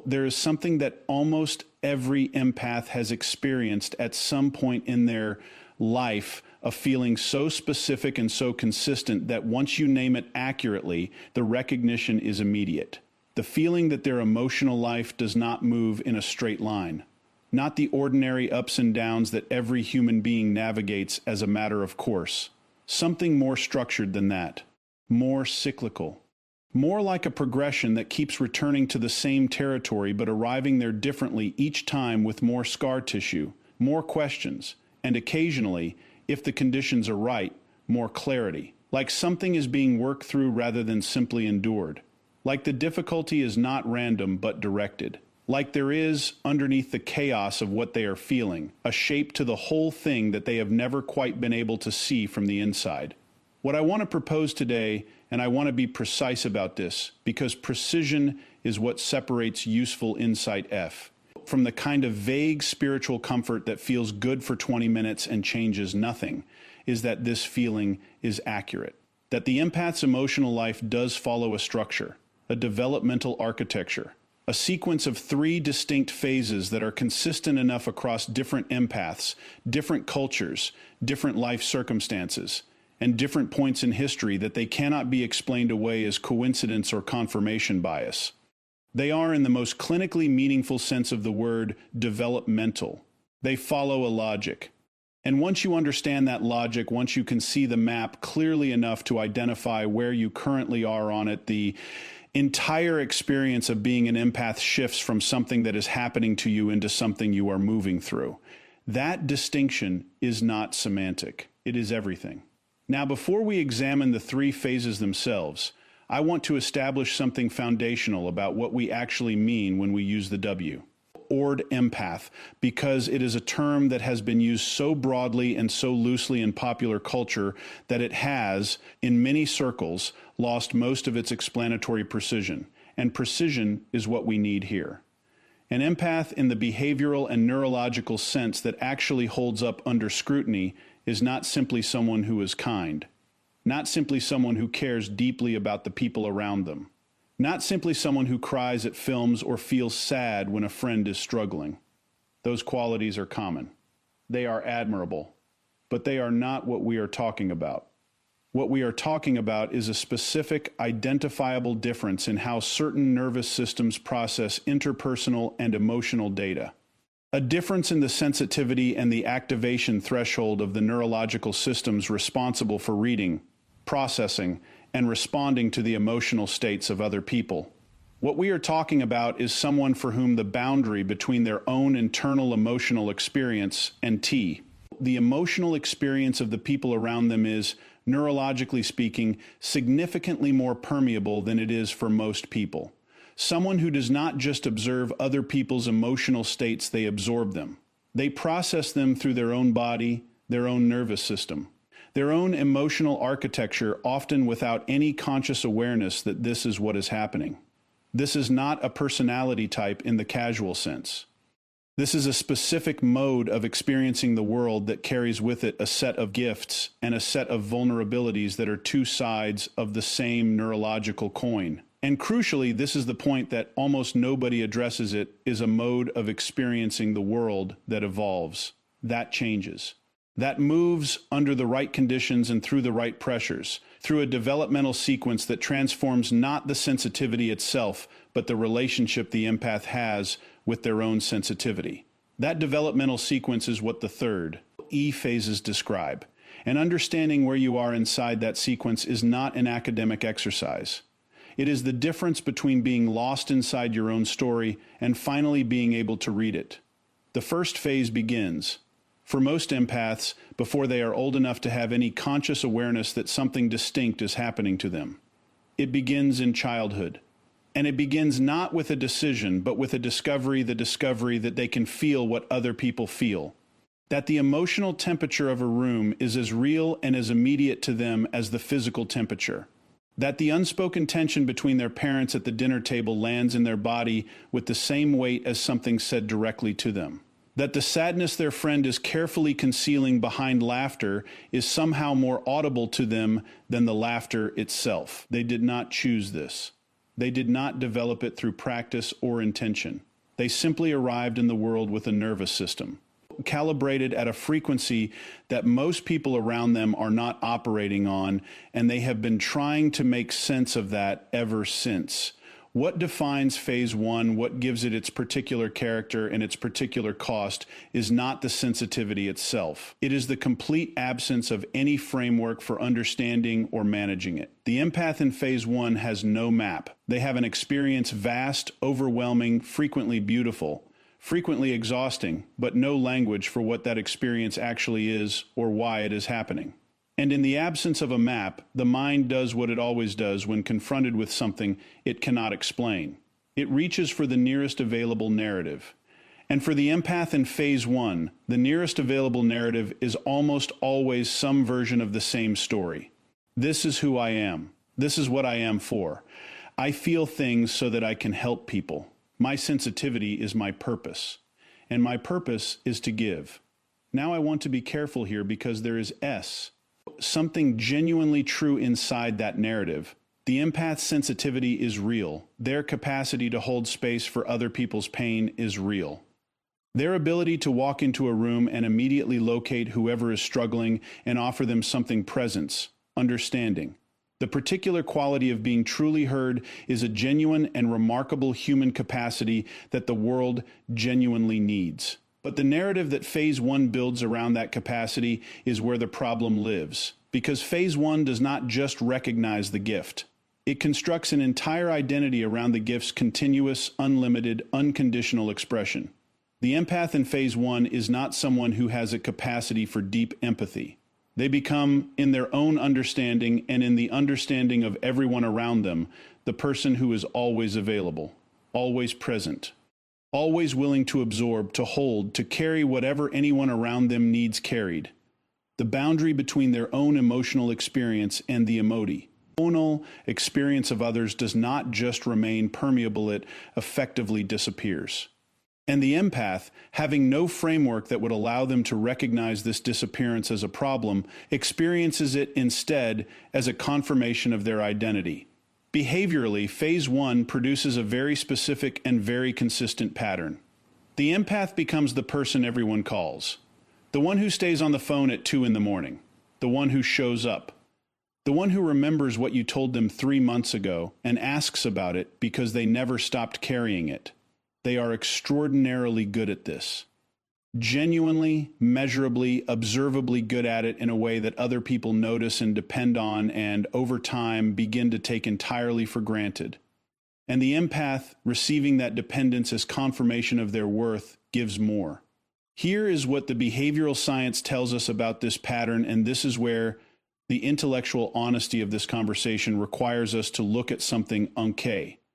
there is something that almost every empath has experienced at some point in their life, a feeling so specific and so consistent that once you name it accurately, the recognition is immediate. The feeling that their emotional life does not move in a straight line. Not the ordinary ups and downs that every human being navigates as a matter of course. Something more structured than that. More cyclical. More like a progression that keeps returning to the same territory but arriving there differently each time with more scar tissue, more questions, and occasionally, if the conditions are right, more clarity. Like something is being worked through rather than simply endured. Like the difficulty is not random but directed. Like there is, underneath the chaos of what they are feeling, a shape to the whole thing that they have never quite been able to see from the inside. What I want to propose today, and I want to be precise about this, because precision is what separates useful insight from the kind of vague spiritual comfort that feels good for 20 minutes and changes nothing, is that this feeling is accurate. That the empath's emotional life does follow a structure, a developmental architecture, a sequence of 3 distinct phases that are consistent enough across different empaths, different cultures, different life circumstances, and different points in history that they cannot be explained away as coincidence or confirmation bias. They are, in the most clinically meaningful sense of the word, developmental. They follow a logic. And once you understand that logic, once you can see the map clearly enough to identify where you currently are on it, the entire experience of being an empath shifts from something that is happening to you into something you are moving through. That distinction is not semantic. It is everything. Now, before we examine the 3 phases themselves, I want to establish something foundational about what we actually mean when we use the W. Or empath, because it is a term that has been used so broadly and so loosely in popular culture that it has, in many circles, lost most of its explanatory precision. And precision is what we need here. An empath in the behavioral and neurological sense that actually holds up under scrutiny is not simply someone who is kind, not simply someone who cares deeply about the people around them, not simply someone who cries at films or feels sad when a friend is struggling. Those qualities are common. They are admirable, but they are not what we are talking about. What we are talking about is a specific, identifiable difference in how certain nervous systems process interpersonal and emotional data. A difference in the sensitivity and the activation threshold of the neurological systems responsible for reading, processing, and responding to the emotional states of other people. What we are talking about is someone for whom the boundary between their own internal emotional experience and the emotional experience of the people around them is, neurologically speaking, significantly more permeable than it is for most people. Someone who does not just observe other people's emotional states, they absorb them. They process them through their own body, their own nervous system, their own emotional architecture, often without any conscious awareness that this is what is happening. This is not a personality type in the casual sense. This is a specific mode of experiencing the world that carries with it a set of gifts and a set of vulnerabilities that are 2 sides of the same neurological coin. And crucially, this is the point that almost nobody addresses. It is a mode of experiencing the world that evolves, that changes, that moves under the right conditions and through the right pressures, through a developmental sequence that transforms not the sensitivity itself, but the relationship the empath has with their own sensitivity. That developmental sequence is what the 3rd, E phases describe. And understanding where you are inside that sequence is not an academic exercise. It is the difference between being lost inside your own story and finally being able to read it. The first phase begins, for most empaths, before they are old enough to have any conscious awareness that something distinct is happening to them. It begins in childhood. And it begins not with a decision, but with a discovery, the discovery that they can feel what other people feel. That the emotional temperature of a room is as real and as immediate to them as the physical temperature. That the unspoken tension between their parents at the dinner table lands in their body with the same weight as something said directly to them. That the sadness their friend is carefully concealing behind laughter is somehow more audible to them than the laughter itself. They did not choose this. They did not develop it through practice or intention. They simply arrived in the world with a nervous system calibrated at a frequency that most people around them are not operating on, and they have been trying to make sense of that ever since. What defines phase one, what gives it its particular character and its particular cost, is not the sensitivity itself. It is the complete absence of any framework for understanding or managing it. The empath in phase one has no map. They have an experience vast, overwhelming, frequently beautiful, frequently exhausting, but no language for what that experience actually is or why it is happening. And in the absence of a map, the mind does what it always does when confronted with something it cannot explain. It reaches for the nearest available narrative. And for the empath in phase one, the nearest available narrative is almost always some version of the same story. This is who I am. This is what I am for. I feel things so that I can help people. My sensitivity is my purpose. And my purpose is to give. Now I want to be careful here because there is something genuinely true inside that narrative. The empath's sensitivity is real. Their capacity to hold space for other people's pain is real. Their ability to walk into a room and immediately locate whoever is struggling and offer them something presence, understanding. The particular quality of being truly heard is a genuine and remarkable human capacity that the world genuinely needs. But the narrative that phase one builds around that capacity is where the problem lives, because phase one does not just recognize the gift. It constructs an entire identity around the gift's continuous, unlimited, unconditional expression. The empath in phase one is not someone who has a capacity for deep empathy. They become, in their own understanding and in the understanding of everyone around them, the person who is always available, always present, always willing to absorb, to hold, to carry whatever anyone around them needs carried. The boundary between their own emotional experience and the emotional experience of others does not just remain permeable, it effectively disappears. And the empath, having no framework that would allow them to recognize this disappearance as a problem, experiences it instead as a confirmation of their identity. Behaviorally, phase one produces a very specific and very consistent pattern. The empath becomes the person everyone calls. The one who stays on the phone at 2 a.m. The one who shows up. The one who remembers what you told them 3 months ago and asks about it because they never stopped carrying it. They are extraordinarily good at this. Genuinely, measurably, observably good at it in a way that other people notice and depend on and, over time, begin to take entirely for granted. And the empath, receiving that dependence as confirmation of their worth, gives more. Here is what the behavioral science tells us about this pattern, and this is where the intellectual honesty of this conversation requires us to look at something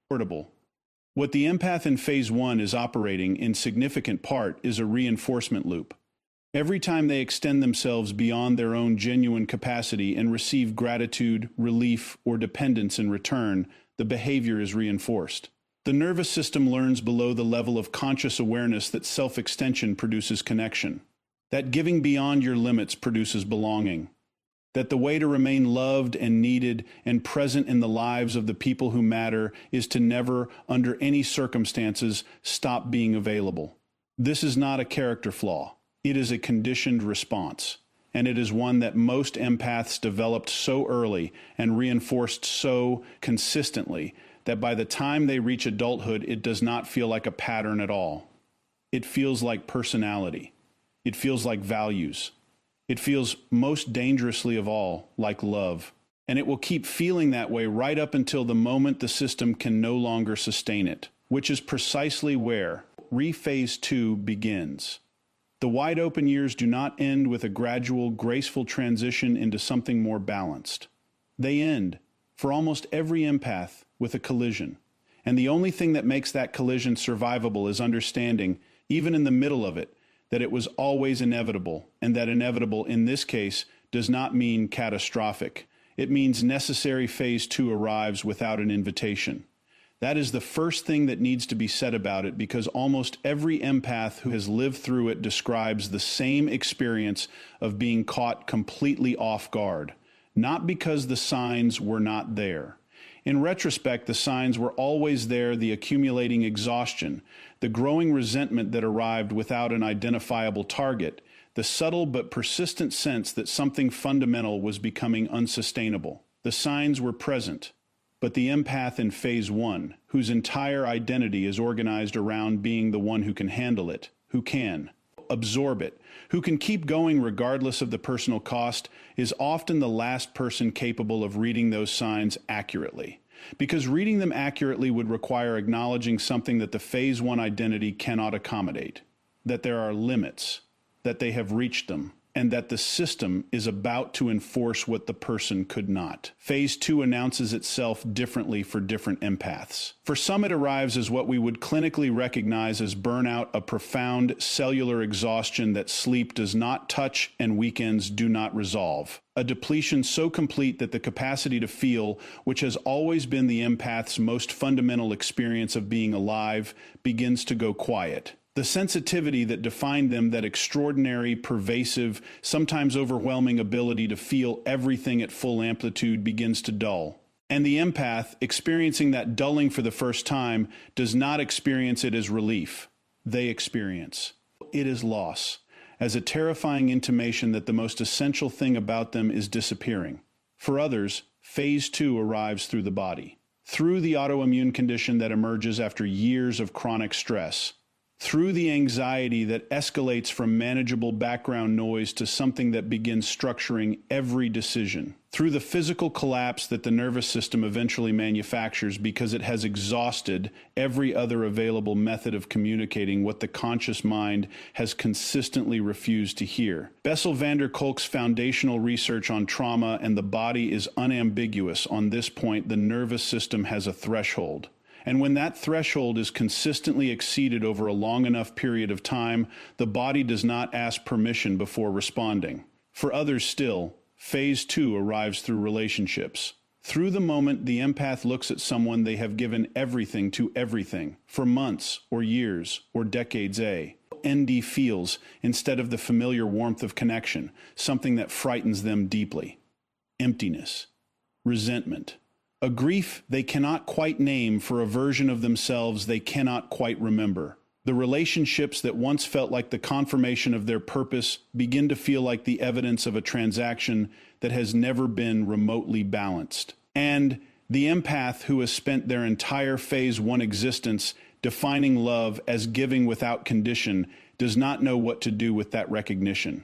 portable. What the empath in phase one is operating in significant part is a reinforcement loop. Every time they extend themselves beyond their own genuine capacity and receive gratitude, relief, or dependence in return, the behavior is reinforced. The nervous system learns below the level of conscious awareness that self-extension produces connection, that giving beyond your limits produces belonging, that the way to remain loved and needed and present in the lives of the people who matter is to never, under any circumstances, stop being available. This is not a character flaw. It is a conditioned response, and it is one that most empaths developed so early and reinforced so consistently that by the time they reach adulthood, it does not feel like a pattern at all. It feels like personality. It feels like values. It feels most dangerously of all like love, and it will keep feeling that way right up until the moment the system can no longer sustain it, which is precisely where phase two begins. The wide open years do not end with a gradual, graceful transition into something more balanced. They end, for almost every empath, with a collision, and the only thing that makes that collision survivable is understanding, even in the middle of it, that it was always inevitable, and that inevitable in this case does not mean catastrophic. It means necessary phase two arrives without an invitation. That is the first thing that needs to be said about it, because almost every empath who has lived through it describes the same experience of being caught completely off guard, not because the signs were not there. In retrospect, the signs were always there: the accumulating exhaustion, the growing resentment that arrived without an identifiable target, the subtle but persistent sense that something fundamental was becoming unsustainable. The signs were present, but the empath in phase 1, whose entire identity is organized around being the one who can handle it, who can absorb it, who can keep going regardless of the personal cost, is often the last person capable of reading those signs accurately. Because reading them accurately would require acknowledging something that the phase 1 identity cannot accommodate: that there are limits, that they have reached them, and that the system is about to enforce what the person could not. Phase 2 announces itself differently for different empaths. For some, it arrives as what we would clinically recognize as burnout, a profound cellular exhaustion that sleep does not touch and weekends do not resolve. A depletion so complete that the capacity to feel, which has always been the empath's most fundamental experience of being alive, begins to go quiet. The sensitivity that defined them, that extraordinary, pervasive, sometimes overwhelming ability to feel everything at full amplitude, begins to dull. And the empath, experiencing that dulling for the first time, does not experience it as relief. They experience it as loss, as a terrifying intimation that the most essential thing about them is disappearing. For others, phase 2 arrives through the body, through the autoimmune condition that emerges after years of chronic stress, through the anxiety that escalates from manageable background noise to something that begins structuring every decision, through the physical collapse that the nervous system eventually manufactures because it has exhausted every other available method of communicating what the conscious mind has consistently refused to hear. Bessel van der Kolk's foundational research on trauma and the body is unambiguous on this point: the nervous system has a threshold. And when that threshold is consistently exceeded over a long enough period of time, the body does not ask permission before responding. For others still, phase 2 arrives through relationships. Through the moment the empath looks at someone they have given everything to everything, for months or years or decades. ND feels, instead of the familiar warmth of connection, something that frightens them deeply: emptiness, resentment, a grief they cannot quite name for a version of themselves they cannot quite remember. The relationships that once felt like the confirmation of their purpose begin to feel like the evidence of a transaction that has never been remotely balanced. And the empath, who has spent their entire phase 1 existence defining love as giving without condition, does not know what to do with that recognition.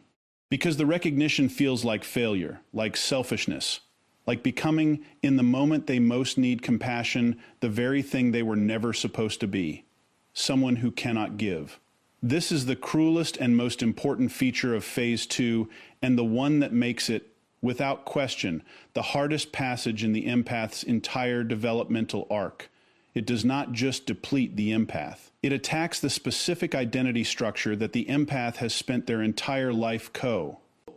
Because the recognition feels like failure, like selfishness, like becoming, in the moment they most need compassion, the very thing they were never supposed to be: someone who cannot give. This is the cruelest and most important feature of phase 2, and the one that makes it, without question, the hardest passage in the empath's entire developmental arc. It does not just deplete the empath. It attacks the specific identity structure that the empath has spent their entire life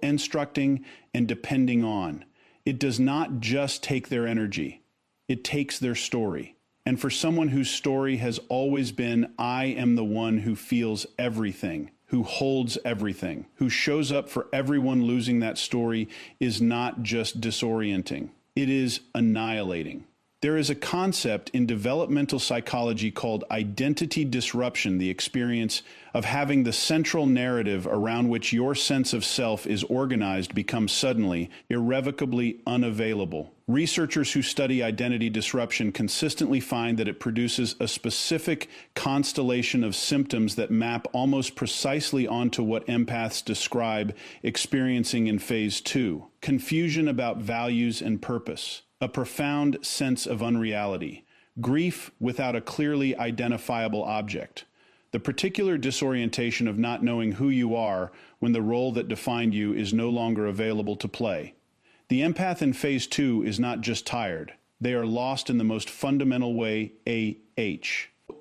instructing and depending on. It does not just take their energy, it takes their story. And for someone whose story has always been, I am the one who feels everything, who holds everything, who shows up for everyone, losing that story is not just disorienting, it is annihilating. There is a concept in developmental psychology called identity disruption, the experience of having the central narrative around which your sense of self is organized become suddenly, irrevocably unavailable. Researchers who study identity disruption consistently find that it produces a specific constellation of symptoms that map almost precisely onto what empaths describe experiencing in phase 2: confusion about values and purpose, a profound sense of unreality, grief without a clearly identifiable object, the particular disorientation of not knowing who you are when the role that defined you is no longer available to play. The empath in phase 2 is not just tired. They are lost in the most fundamental way,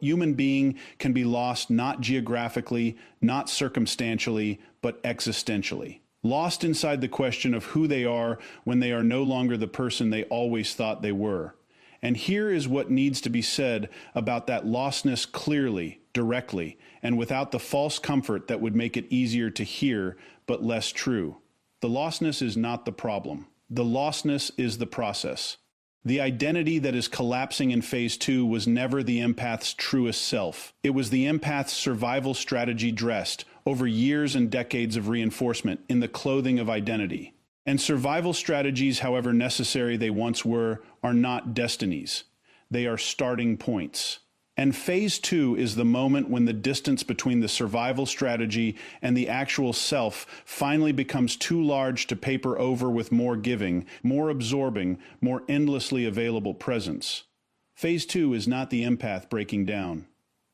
Human being can be lost not geographically, not circumstantially, but existentially. Lost inside the question of who they are when they are no longer the person they always thought they were. And here is what needs to be said about that lostness clearly, directly, and without the false comfort that would make it easier to hear, but less true. The lostness is not the problem. The lostness is the process. The identity that is collapsing in phase 2 was never the empath's truest self. It was the empath's survival strategy dressed, over years and decades of reinforcement, in the clothing of identity. And survival strategies, however necessary they once were, are not destinies. They are starting points. And phase 2 is the moment when the distance between the survival strategy and the actual self finally becomes too large to paper over with more giving, more absorbing, more endlessly available presence. Phase 2 is not the empath breaking down.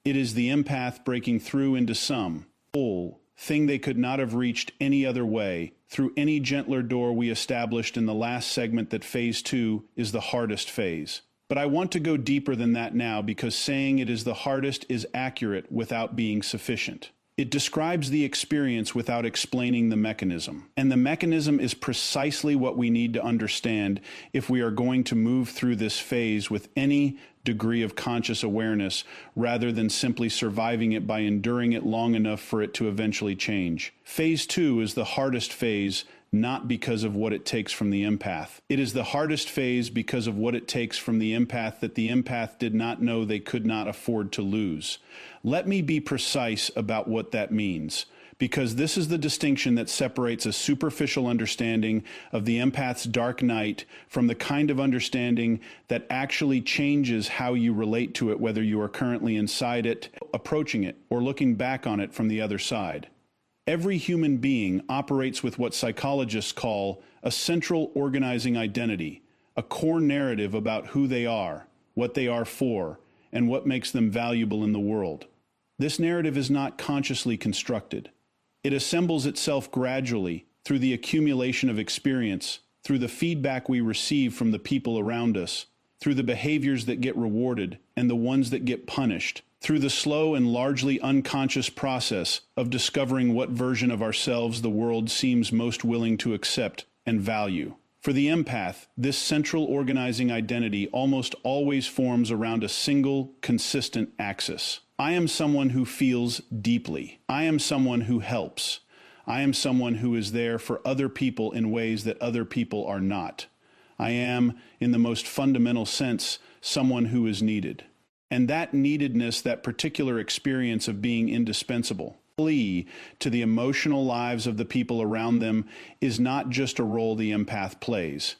It is the empath breaking through into some whole thing they could not have reached any other way, through any gentler door we established in the last segment that phase 2 is the hardest phase. But I want to go deeper than that now because saying it is the hardest is accurate without being sufficient. It describes the experience without explaining the mechanism. And the mechanism is precisely what we need to understand if we are going to move through this phase with any degree of conscious awareness rather than simply surviving it by enduring it long enough for it to eventually change. Phase 2 is the hardest phase, not because of what it takes from the empath. It is the hardest phase because of what it takes from the empath that the empath did not know they could not afford to lose. Let me be precise about what that means, because this is the distinction that separates a superficial understanding of the empath's dark night from the kind of understanding that actually changes how you relate to it, whether you are currently inside it, approaching it, or looking back on it from the other side. Every human being operates with what psychologists call a central organizing identity, a core narrative about who they are, what they are for, and what makes them valuable in the world. This narrative is not consciously constructed. It assembles itself gradually through the accumulation of experience, through the feedback we receive from the people around us, through the behaviors that get rewarded and the ones that get punished, through the slow and largely unconscious process of discovering what version of ourselves the world seems most willing to accept and value. For the empath, this central organizing identity almost always forms around a single, consistent axis. I am someone who feels deeply. I am someone who helps. I am someone who is there for other people in ways that other people are not. I am, in the most fundamental sense, someone who is needed. And that neededness, that particular experience of being indispensable, plea to the emotional lives of the people around them, is not just a role the empath plays.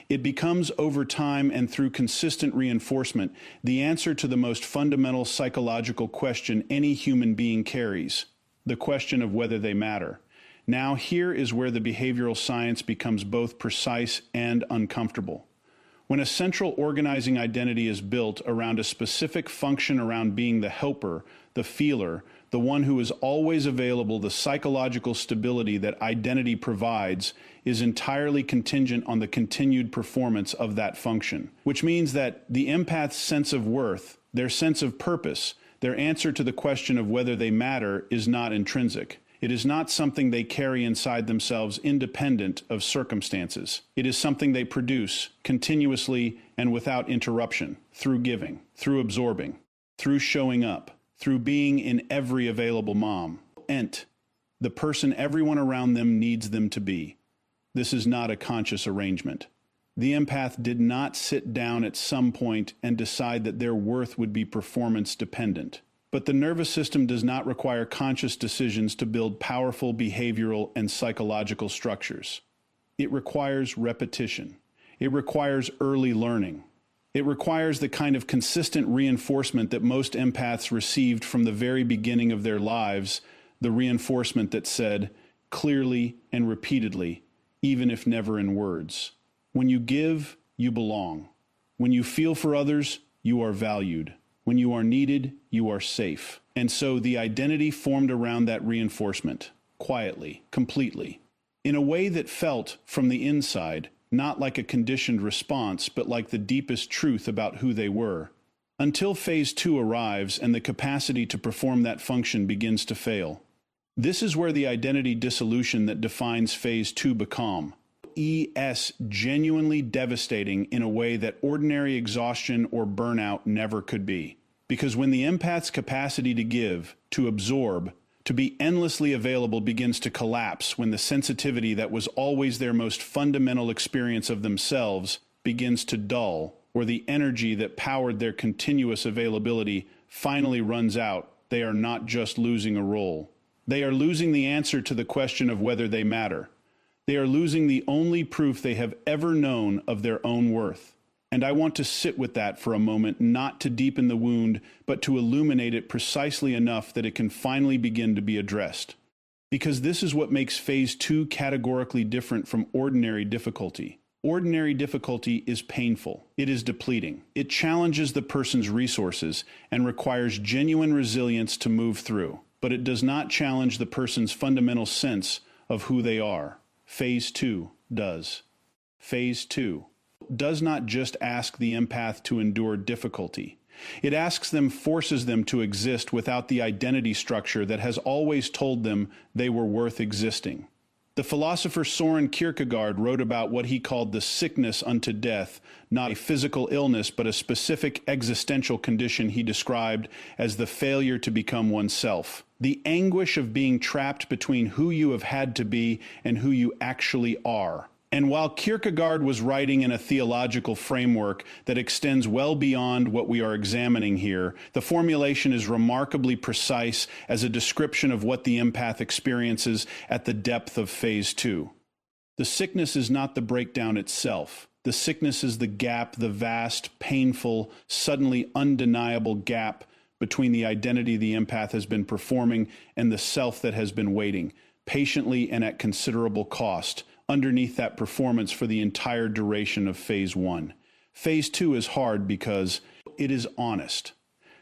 It becomes, over time and through consistent reinforcement, the answer to the most fundamental psychological question any human being carries, the question of whether they matter. Now, here is where the behavioral science becomes both precise and uncomfortable. When a central organizing identity is built around a specific function, around being the helper, the feeler, the one who is always available, the psychological stability that identity provides is entirely contingent on the continued performance of that function. Which means that the empath's sense of worth, their sense of purpose, their answer to the question of whether they matter is not intrinsic. It is not something they carry inside themselves independent of circumstances. It is something they produce continuously and without interruption, through giving, through absorbing, through showing up, through being in every available mom. The person everyone around them needs them to be. This is not a conscious arrangement. The empath did not sit down at some point and decide that their worth would be performance dependent. But the nervous system does not require conscious decisions to build powerful behavioral and psychological structures. It requires repetition. It requires early learning. It requires the kind of consistent reinforcement that most empaths received from the very beginning of their lives, the reinforcement that said, clearly and repeatedly, even if never in words, when you give, you belong. When you feel for others, you are valued. When you are needed, you are safe. And so the identity formed around that reinforcement, quietly, completely, in a way that felt, from the inside, not like a conditioned response, but like the deepest truth about who they were. Until phase 2 arrives and the capacity to perform that function begins to fail. This is where the identity dissolution that defines phase 2 becomes genuinely devastating in a way that ordinary exhaustion or burnout never could be. Because when the empath's capacity to give, to absorb, to be endlessly available begins to collapse, when the sensitivity that was always their most fundamental experience of themselves, begins to dull, or the energy that powered their continuous availability finally runs out, they are not just losing a role. They are losing the answer to the question of whether they matter. They are losing the only proof they have ever known of their own worth. And I want to sit with that for a moment, not to deepen the wound, but to illuminate it precisely enough that it can finally begin to be addressed. Because this is what makes phase 2 categorically different from ordinary difficulty. Ordinary difficulty is painful. It is depleting. It challenges the person's resources and requires genuine resilience to move through. But it does not challenge the person's fundamental sense of who they are. Phase 2 does. Phase 2 does not just ask the empath to endure difficulty. It forces them to exist without the identity structure that has always told them they were worth existing. The philosopher Søren Kierkegaard wrote about what he called the sickness unto death, not a physical illness, but a specific existential condition he described as the failure to become oneself. The anguish of being trapped between who you have had to be and who you actually are. And while Kierkegaard was writing in a theological framework that extends well beyond what we are examining here, the formulation is remarkably precise as a description of what the empath experiences at the depth of phase 2. The sickness is not the breakdown itself. The sickness is the gap, the vast, painful, suddenly undeniable gap between the identity the empath has been performing and the self that has been waiting, patiently and at considerable cost, underneath that performance for the entire duration of phase 1. Phase 2 is hard because it is honest,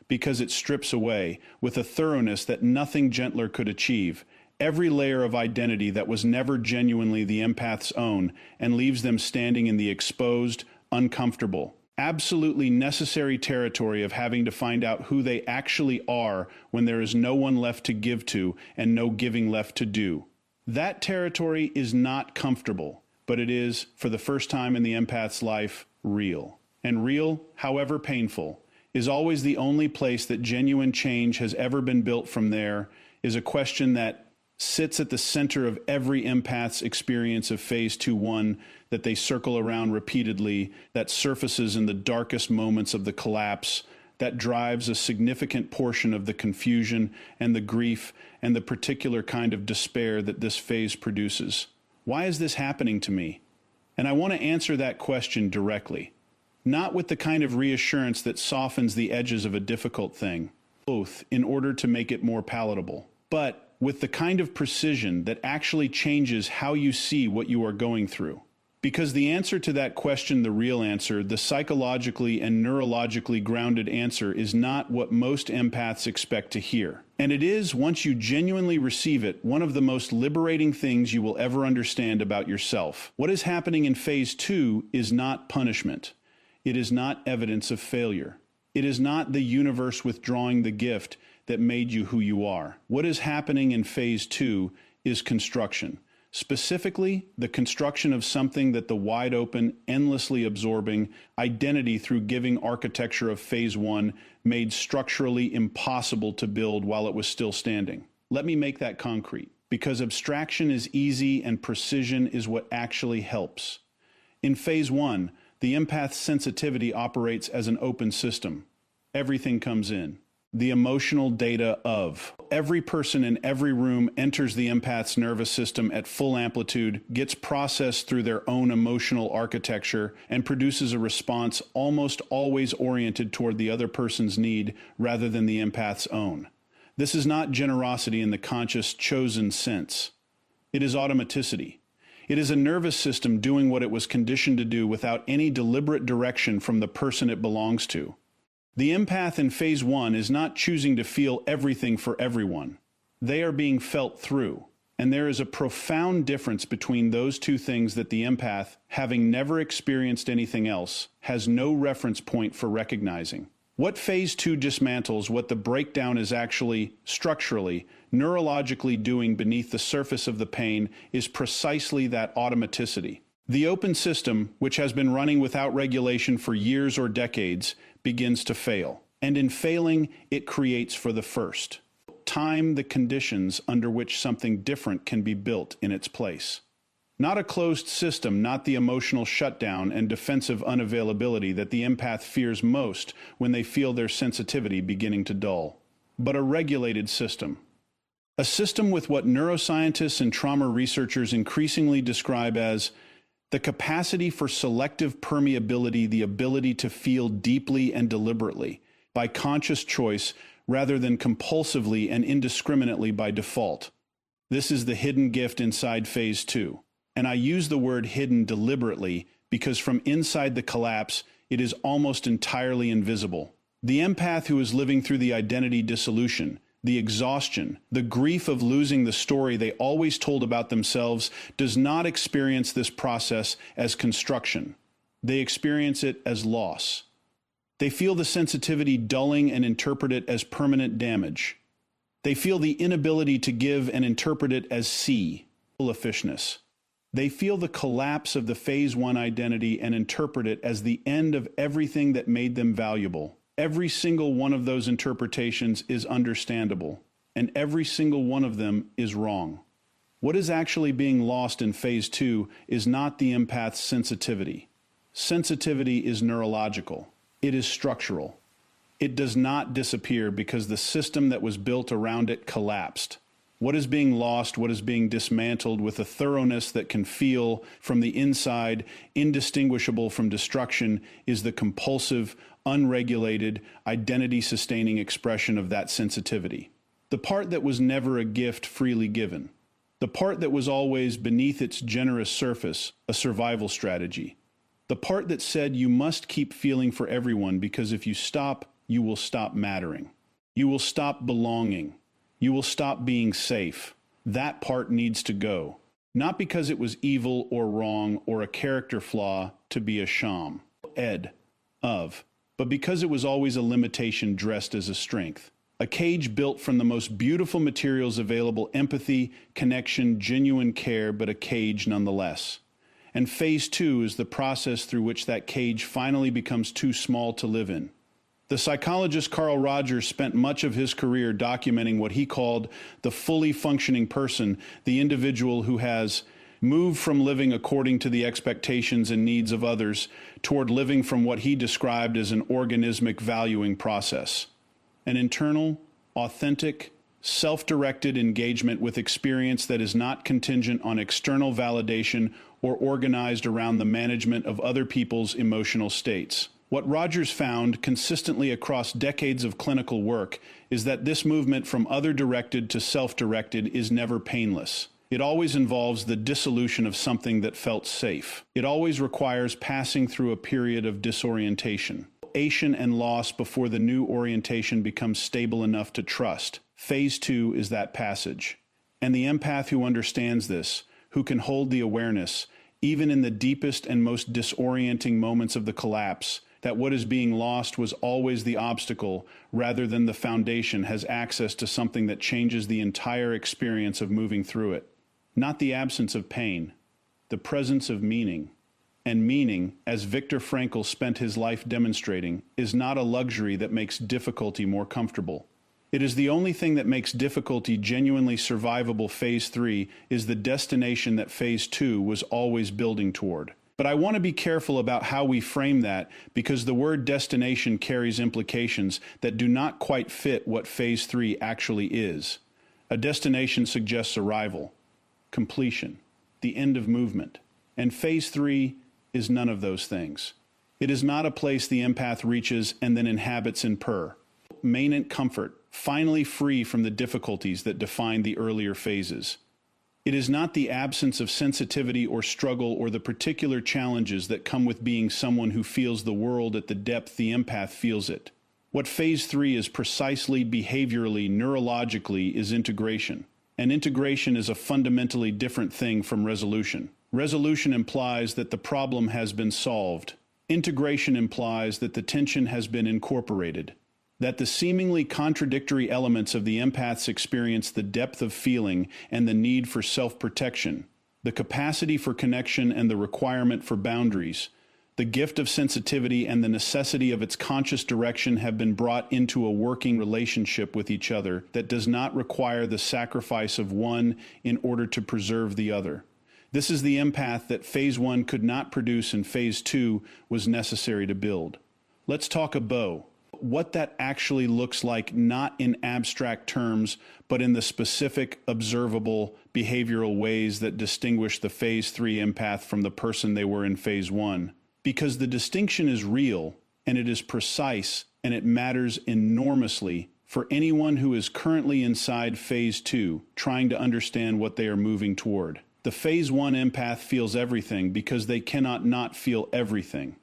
because it strips away, with a thoroughness that nothing gentler could achieve, every layer of identity that was never genuinely the empath's own, and leaves them standing in the exposed, uncomfortable, absolutely necessary territory of having to find out who they actually are when there is no one left to give to and no giving left to do. That territory is not comfortable, but it is, for the first time in the empath's life, real. And real, however painful, is always the only place that genuine change has ever been built from. There is a question that sits at the center of every empath's experience of phase 2-1 that they circle around repeatedly, that surfaces in the darkest moments of the collapse, that drives a significant portion of the confusion and the grief and the particular kind of despair that this phase produces. Why is this happening to me? And I want to answer that question directly, not with the kind of reassurance that softens the edges of a difficult thing, both in order to make it more palatable, but with the kind of precision that actually changes how you see what you are going through. Because the answer to that question, the real answer, the psychologically and neurologically grounded answer, is not what most empaths expect to hear. And it is, once you genuinely receive it, one of the most liberating things you will ever understand about yourself. What is happening in phase 2 is not punishment. It is not evidence of failure. It is not the universe withdrawing the gift that made you who you are. What is happening in phase 2 is construction. Specifically, the construction of something that the wide-open, endlessly absorbing identity through giving architecture of phase 1 made structurally impossible to build while it was still standing. Let me make that concrete, because abstraction is easy and precision is what actually helps. In phase 1, the empath's sensitivity operates as an open system. Everything comes in. The emotional data of every person in every room enters the empath's nervous system at full amplitude, gets processed through their own emotional architecture, and produces a response almost always oriented toward the other person's need rather than the empath's own. This is not generosity in the conscious, chosen sense. It is automaticity. It is a nervous system doing what it was conditioned to do without any deliberate direction from the person it belongs to. The empath in phase 1 is not choosing to feel everything for everyone. They are being felt through. And there is a profound difference between those two things that the empath, having never experienced anything else, has no reference point for recognizing. What phase 2 dismantles, what the breakdown is actually, structurally, neurologically doing beneath the surface of the pain, is precisely that automaticity. The open system, which has been running without regulation for years or decades, begins to fail. And in failing, it creates for the first time the conditions under which something different can be built in its place. Not a closed system, not the emotional shutdown and defensive unavailability that the empath fears most when they feel their sensitivity beginning to dull, but a regulated system. A system with what neuroscientists and trauma researchers increasingly describe as the capacity for selective permeability, the ability to feel deeply and deliberately, by conscious choice rather than compulsively and indiscriminately by default. This is the hidden gift inside phase 2. And I use the word hidden deliberately because from inside the collapse, it is almost entirely invisible. The empath who is living through the identity dissolution, the exhaustion, the grief of losing the story they always told about themselves does not experience this process as construction. They experience it as loss. They feel the sensitivity dulling and interpret it as permanent damage. They feel the inability to give and interpret it as selfishness. They feel the collapse of the phase 1 identity and interpret it as the end of everything that made them valuable. Every single one of those interpretations is understandable, and every single one of them is wrong. What is actually being lost in phase 2 is not the empath's sensitivity. Sensitivity is neurological. It is structural. It does not disappear because the system that was built around it collapsed. What is being lost, what is being dismantled with a thoroughness that can feel from the inside indistinguishable from destruction is the compulsive, unregulated, identity-sustaining expression of that sensitivity. The part that was never a gift freely given. The part that was always beneath its generous surface, a survival strategy. The part that said you must keep feeling for everyone because if you stop, you will stop mattering. You will stop belonging. You will stop being safe. That part needs to go. Not because it was evil or wrong or a character flaw to be a sham, but because it was always a limitation dressed as a strength. A cage built from the most beautiful materials available, empathy, connection, genuine care, but a cage nonetheless. And phase 2 is the process through which that cage finally becomes too small to live in. The psychologist Carl Rogers spent much of his career documenting what he called the fully functioning person, the individual who has moved from living according to the expectations and needs of others toward living from what he described as an organismic valuing process. An internal, authentic, self-directed engagement with experience that is not contingent on external validation or organized around the management of other people's emotional states. What Rogers found consistently across decades of clinical work is that this movement from other-directed to self-directed is never painless. It always involves the dissolution of something that felt safe. It always requires passing through a period of disorientation and loss before the new orientation becomes stable enough to trust. Phase 2 is that passage. And the empath who understands this, who can hold the awareness, even in the deepest and most disorienting moments of the collapse, that what is being lost was always the obstacle rather than the foundation, has access to something that changes the entire experience of moving through it. Not the absence of pain, the presence of meaning. And meaning, as Viktor Frankl spent his life demonstrating, is not a luxury that makes difficulty more comfortable. It is the only thing that makes difficulty genuinely survivable. Phase 3 is the destination that phase 2 was always building toward. But I want to be careful about how we frame that because the word destination carries implications that do not quite fit what phase 3 actually is. A destination suggests arrival, completion, the end of movement. And phase 3 is none of those things. It is not a place the empath reaches and then inhabits in permanent comfort, finally free from the difficulties that defined the earlier phases. It is not the absence of sensitivity or struggle or the particular challenges that come with being someone who feels the world at the depth the empath feels it. What phase 3 is precisely behaviorally, neurologically, is integration. And integration is a fundamentally different thing from resolution. Resolution implies that the problem has been solved. Integration implies that the tension has been incorporated. That the seemingly contradictory elements of the empath's experience, the depth of feeling and the need for self-protection, the capacity for connection and the requirement for boundaries, the gift of sensitivity and the necessity of its conscious direction have been brought into a working relationship with each other that does not require the sacrifice of one in order to preserve the other. This is the empath that phase 1 could not produce and phase 2 was necessary to build. Let's talk about what that actually looks like, not in abstract terms, but in the specific, observable, behavioral ways that distinguish the phase 3 empath from the person they were in phase 1. Because the distinction is real, and it is precise, and it matters enormously for anyone who is currently inside phase 2, trying to understand what they are moving toward. The phase 1 empath feels everything because they cannot not feel everything.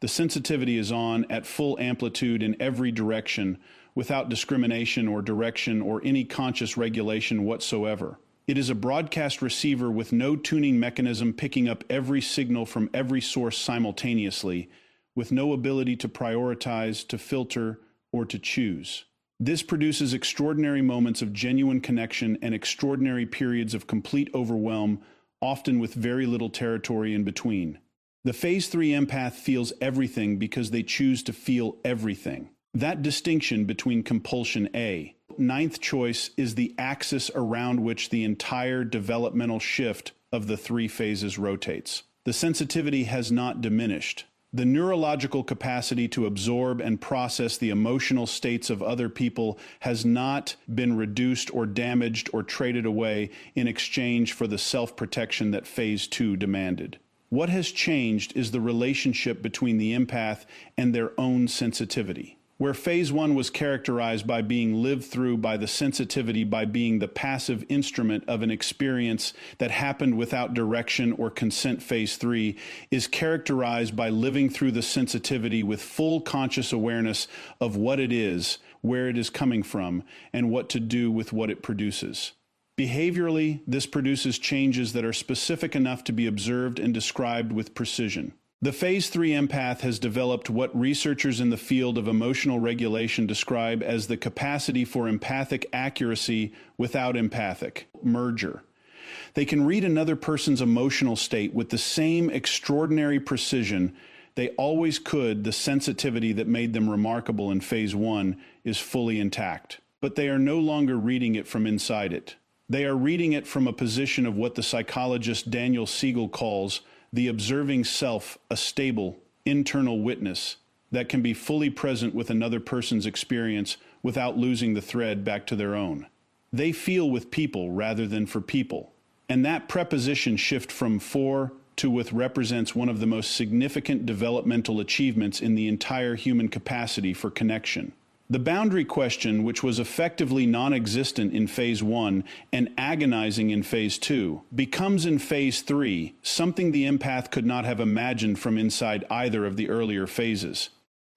The sensitivity is on at full amplitude in every direction, without discrimination or direction or any conscious regulation whatsoever. It is a broadcast receiver with no tuning mechanism picking up every signal from every source simultaneously, with no ability to prioritize, to filter, or to choose. This produces extraordinary moments of genuine connection and extraordinary periods of complete overwhelm, often with very little territory in between. The phase 3 empath feels everything because they choose to feel everything. That distinction between compulsion A. Ninth choice is the axis around which the entire developmental shift of the 3 phases rotates. The sensitivity has not diminished. The neurological capacity to absorb and process the emotional states of other people has not been reduced or damaged or traded away in exchange for the self-protection that phase 2 demanded. What has changed is the relationship between the empath and their own sensitivity. Where phase 1 was characterized by being lived through by the sensitivity by being the passive instrument of an experience that happened without direction or consent, phase 3 is characterized by living through the sensitivity with full conscious awareness of what it is, where it is coming from, and what to do with what it produces. Behaviorally, this produces changes that are specific enough to be observed and described with precision. The phase 3 empath has developed what researchers in the field of emotional regulation describe as the capacity for empathic accuracy without empathic merger. They can read another person's emotional state with the same extraordinary precision they always could. The sensitivity that made them remarkable in phase 1 is fully intact, but they are no longer reading it from inside it. They are reading it from a position of what the psychologist Daniel Siegel calls the observing self, a stable, internal witness that can be fully present with another person's experience without losing the thread back to their own. They feel with people rather than for people. And that preposition shift from for to with represents one of the most significant developmental achievements in the entire human capacity for connection. The boundary question, which was effectively non-existent in phase 1 and agonizing in phase 2, becomes in phase 3 something the empath could not have imagined from inside either of the earlier phases.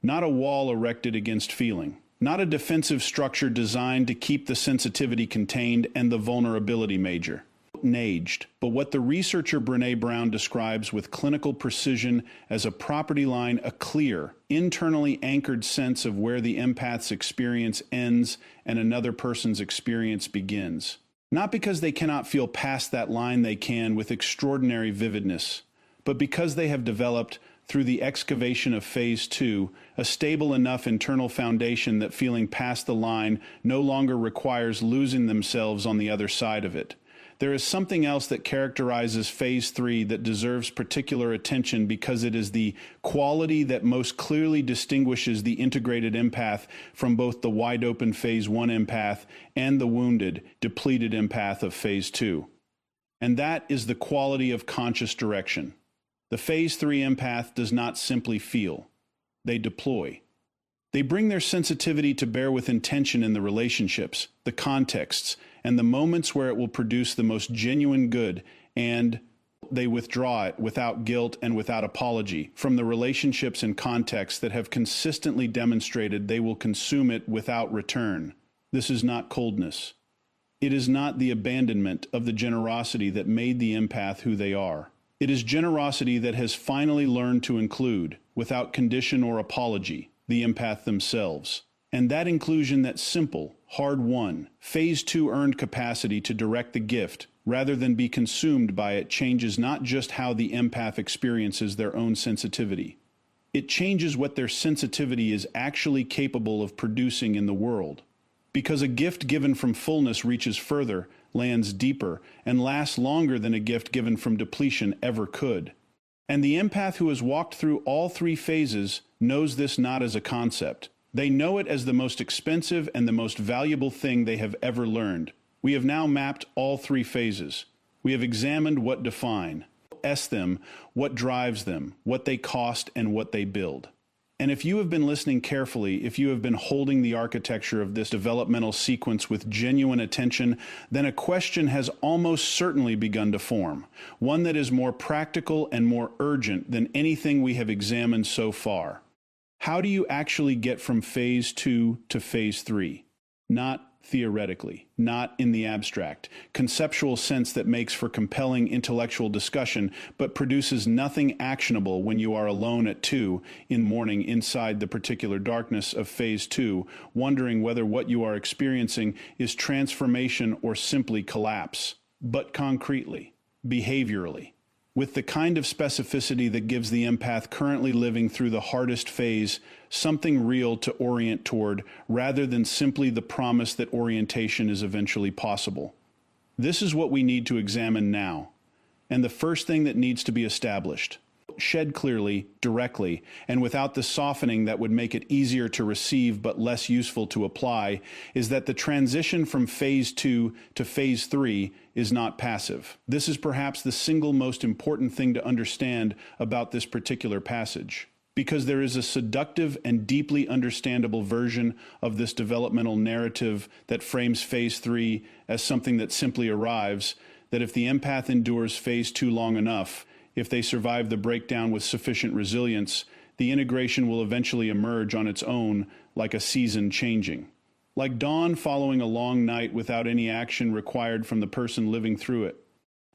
Not a wall erected against feeling. Not a defensive structure designed to keep the sensitivity contained and the vulnerability major. Naged, but what the researcher Brené Brown describes with clinical precision as a property line, a clear, internally anchored sense of where the empath's experience ends and another person's experience begins. Not because they cannot feel past that line, they can with extraordinary vividness, but because they have developed, through the excavation of phase 2, a stable enough internal foundation that feeling past the line no longer requires losing themselves on the other side of it. There is something else that characterizes phase 3 that deserves particular attention because it is the quality that most clearly distinguishes the integrated empath from both the wide-open phase 1 empath and the wounded, depleted empath of phase 2. And that is the quality of conscious direction. The phase 3 empath does not simply feel. They deploy. They bring their sensitivity to bear with intention in the relationships, the contexts, and the moments where it will produce the most genuine good, and they withdraw it without guilt and without apology from the relationships and contexts that have consistently demonstrated they will consume it without return. This is not coldness. It is not the abandonment of the generosity that made the empath who they are. It is generosity that has finally learned to include, without condition or apology, the empath themselves. And that inclusion, that simple, hard-won, phase 2 earned capacity to direct the gift rather than be consumed by it, changes not just how the empath experiences their own sensitivity. It changes what their sensitivity is actually capable of producing in the world. Because a gift given from fullness reaches further, lands deeper, and lasts longer than a gift given from depletion ever could. And the empath who has walked through all three phases knows this not as a concept. They know it as the most expensive and the most valuable thing they have ever learned. We have now mapped all three phases. We have examined what define them, what drives them, what they cost, and what they build. And if you have been listening carefully, if you have been holding the architecture of this developmental sequence with genuine attention, then a question has almost certainly begun to form, one that is more practical and more urgent than anything we have examined so far. How do you actually get from phase 2 to phase 3? Not theoretically, not in the abstract, conceptual sense that makes for compelling intellectual discussion, but produces nothing actionable when you are alone at 2 in morning inside the particular darkness of phase 2, wondering whether what you are experiencing is transformation or simply collapse, but concretely, behaviorally, with the kind of specificity that gives the empath currently living through the hardest phase something real to orient toward, rather than simply the promise that orientation is eventually possible. This is what we need to examine now, and the first thing that needs to be established, shed clearly, directly, and without the softening that would make it easier to receive but less useful to apply, is that the transition from phase 2 to phase 3 is not passive. This is perhaps the single most important thing to understand about this particular passage, because there is a seductive and deeply understandable version of this developmental narrative that frames phase 3 as something that simply arrives, that if the empath endures phase 2 long enough, if they survive the breakdown with sufficient resilience, the integration will eventually emerge on its own like a season changing. Like dawn following a long night without any action required from the person living through it.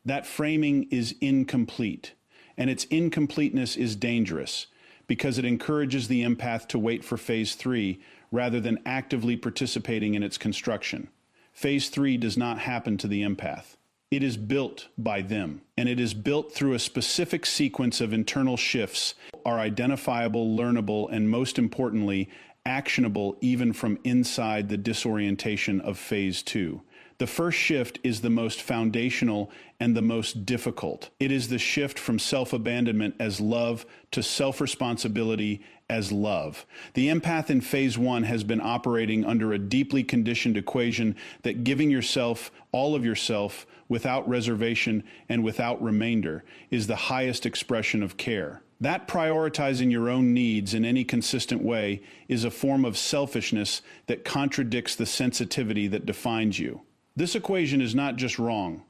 That framing is incomplete, and its incompleteness is dangerous because it encourages the empath to wait for phase 3 rather than actively participating in its construction. Phase 3 does not happen to the empath. It is built by them, and it is built through a specific sequence of internal shifts, are identifiable, learnable, and most importantly, actionable even from inside the disorientation of phase 2. The first shift is the most foundational and the most difficult. It is the shift from self-abandonment as love to self-responsibility as love. The empath in phase 1 has been operating under a deeply conditioned equation that giving yourself, all of yourself, without reservation and without remainder, is the highest expression of care. That prioritizing your own needs in any consistent way is a form of selfishness that contradicts the sensitivity that defines you. This equation is not just wrong.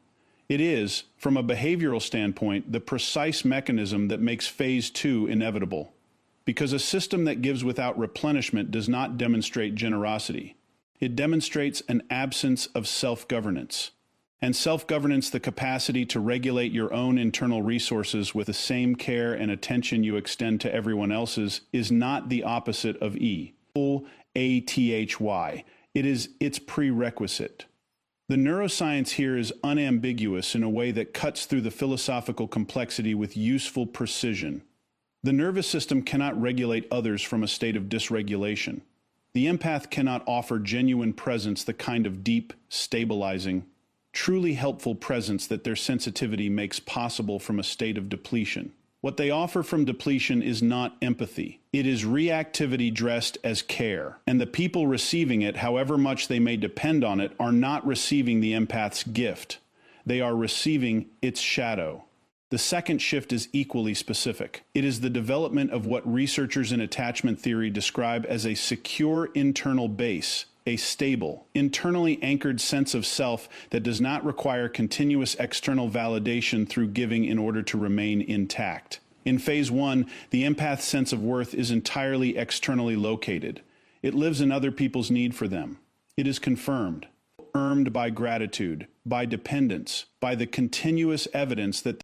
It is, from a behavioral standpoint, the precise mechanism that makes phase 2 inevitable. Because a system that gives without replenishment does not demonstrate generosity. It demonstrates an absence of self-governance. And self-governance, the capacity to regulate your own internal resources with the same care and attention you extend to everyone else's, is not the opposite of E. A-T-H-Y. It is its prerequisite. The neuroscience here is unambiguous in a way that cuts through the philosophical complexity with useful precision. The nervous system cannot regulate others from a state of dysregulation. The empath cannot offer genuine presence, the kind of deep, stabilizing, truly helpful presence that their sensitivity makes possible from a state of depletion. What they offer from depletion is not empathy. It is reactivity dressed as care. And the people receiving it, however much they may depend on it, are not receiving the empath's gift. They are receiving its shadow. The second shift is equally specific. It is the development of what researchers in attachment theory describe as a secure internal base, a stable, internally anchored sense of self that does not require continuous external validation through giving in order to remain intact. In phase 1, the empath's sense of worth is entirely externally located. It lives in other people's need for them. It is confirmed, earned by gratitude, by dependence, by the continuous evidence that